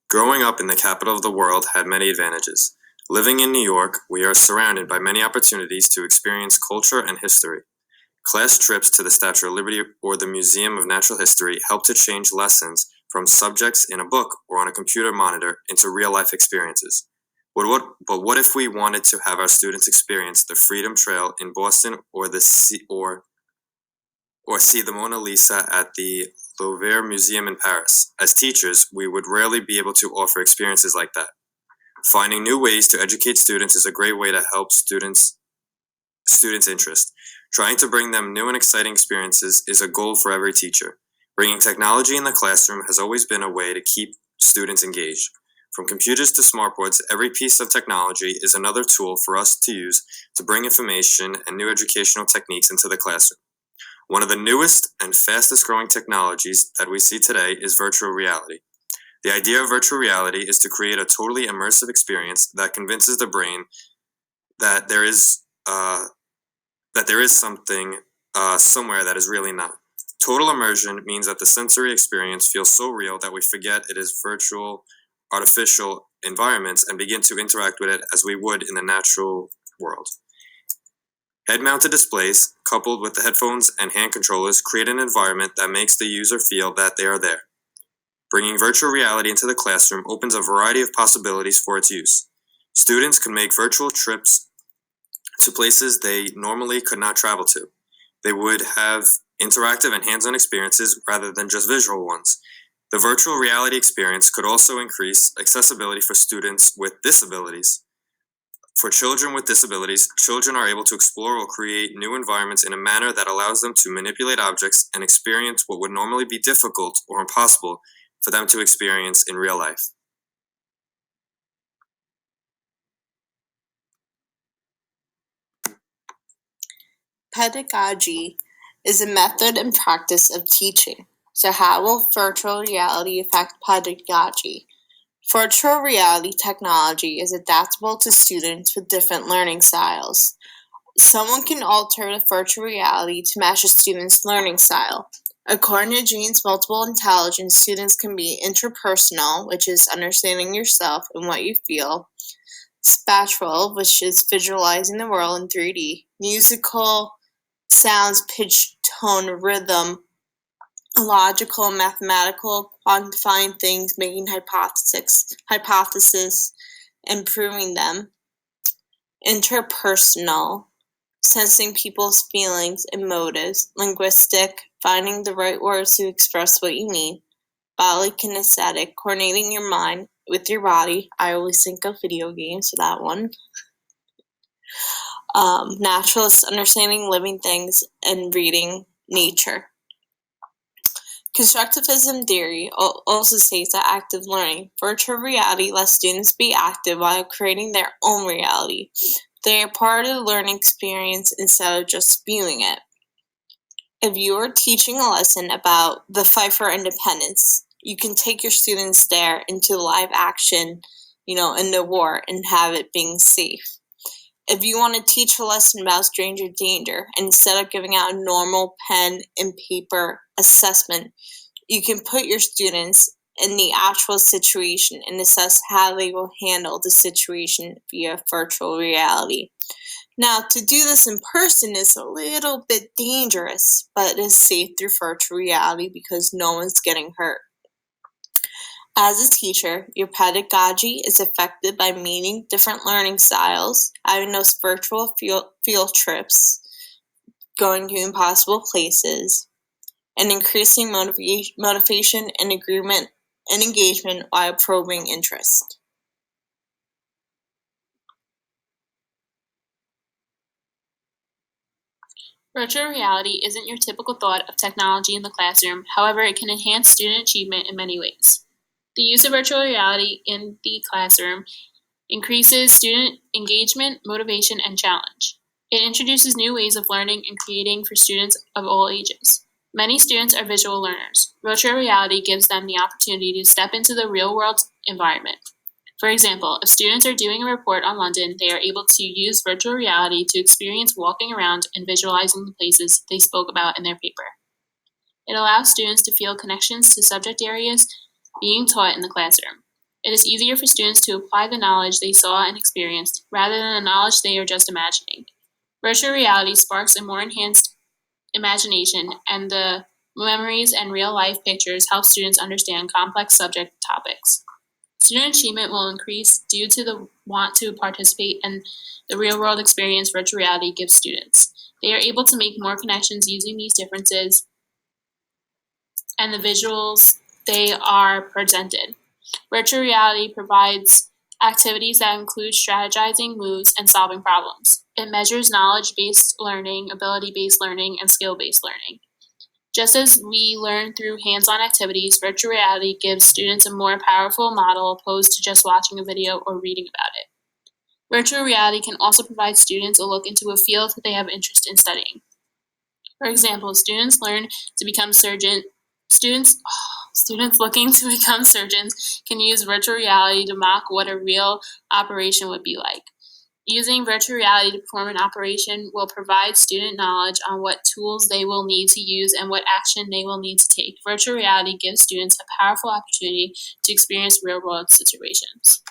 Growing up in the capital of the world had many advantages. Living in New York, we are surrounded by many opportunities to experience culture and history. Class trips to the Statue of Liberty or the Museum of Natural History help to change lessons from subjects in a book or on a computer monitor into real-life experiences. But what if we wanted to have our students experience the Freedom Trail in Boston or see the Mona Lisa at the Louvre Museum in Paris? As teachers, we would rarely be able to offer experiences like that. Finding new ways to educate students is a great way to help students' interest. Trying to bring them new and exciting experiences is a goal for every teacher. Bringing technology in the classroom has always been a way to keep students engaged. From computers to smartboards, every piece of technology is another tool for us to use to bring information and new educational techniques into the classroom. One of the newest and fastest growing technologies that we see today is virtual reality. The idea of virtual reality is to create a totally immersive experience that convinces the brain that there is something somewhere that is really not. Total immersion means that the sensory experience feels so real that we forget it is virtual, artificial environments and begin to interact with it as we would in the natural world. Head-mounted displays, coupled with the headphones and hand controllers, create an environment that makes the user feel that they are there. Bringing virtual reality into the classroom opens a variety of possibilities for its use. Students can make virtual trips to places they normally could not travel to. They would have interactive and hands-on experiences rather than just visual ones. The virtual reality experience could also increase accessibility for students with disabilities. For children with disabilities, children are able to explore or create new environments in a manner that allows them to manipulate objects and experience what would normally be difficult or impossible for them to experience in real life. Pedagogy is a method and practice of teaching. So how will virtual reality affect pedagogy? Virtual reality technology is adaptable to students with different learning styles. Someone can alter the virtual reality to match a student's learning style. According to Jane's Multiple Intelligence, students can be interpersonal, which is understanding yourself and what you feel, spatial, which is visualizing the world in 3D, musical, sounds, pitch, tone, rhythm, logical, mathematical, quantifying things, making hypotheses, and proving them, interpersonal, sensing people's feelings and motives, linguistic, finding the right words to express what you mean, bodily kinesthetic, coordinating your mind with your body. I always think of video games for that one. Naturalist, understanding living things and reading nature. Constructivism theory also states that active learning, virtual reality, lets students be active while creating their own reality. They are part of the learning experience instead of just viewing it. If you are teaching a lesson about the fight for independence, you can take your students there into live action, in the war and have it being safe. If you want to teach a lesson about stranger danger, and instead of giving out a normal pen and paper assessment, you can put your students in the actual situation and assess how they will handle the situation via virtual reality. Now, to do this in person is a little bit dangerous, but it is safe through virtual reality because no one's getting hurt. As a teacher, your pedagogy is affected by meeting different learning styles, having those virtual field trips, going to impossible places, and increasing motivation and agreement and engagement while probing interest. Virtual reality isn't your typical thought of technology in the classroom. However, it can enhance student achievement in many ways. The use of virtual reality in the classroom increases student engagement, motivation, and challenge. It introduces new ways of learning and creating for students of all ages. Many students are visual learners. Virtual reality gives them the opportunity to step into the real-world environment. For example, if students are doing a report on London, they are able to use virtual reality to experience walking around and visualizing the places they spoke about in their paper. It allows students to feel connections to subject areas being taught in the classroom. It is easier for students to apply the knowledge they saw and experienced rather than the knowledge they are just imagining. Virtual reality sparks a more enhanced imagination, and the memories and real-life pictures help students understand complex subject topics. Student achievement will increase due to the want to participate in the real-world experience virtual reality gives students. They are able to make more connections using these differences and the visuals they are presented. Virtual reality provides activities that include strategizing moves and solving problems. It measures knowledge-based learning, ability-based learning, and skill-based learning. Just as we learn through hands-on activities, virtual reality gives students a more powerful model opposed to just watching a video or reading about it. Virtual reality can also provide students a look into a field that they have interest in studying. For example, students looking to become surgeons can use virtual reality to mock what a real operation would be like. Using virtual reality to perform an operation will provide student knowledge on what tools they will need to use and what action they will need to take. Virtual reality gives students a powerful opportunity to experience real-world situations.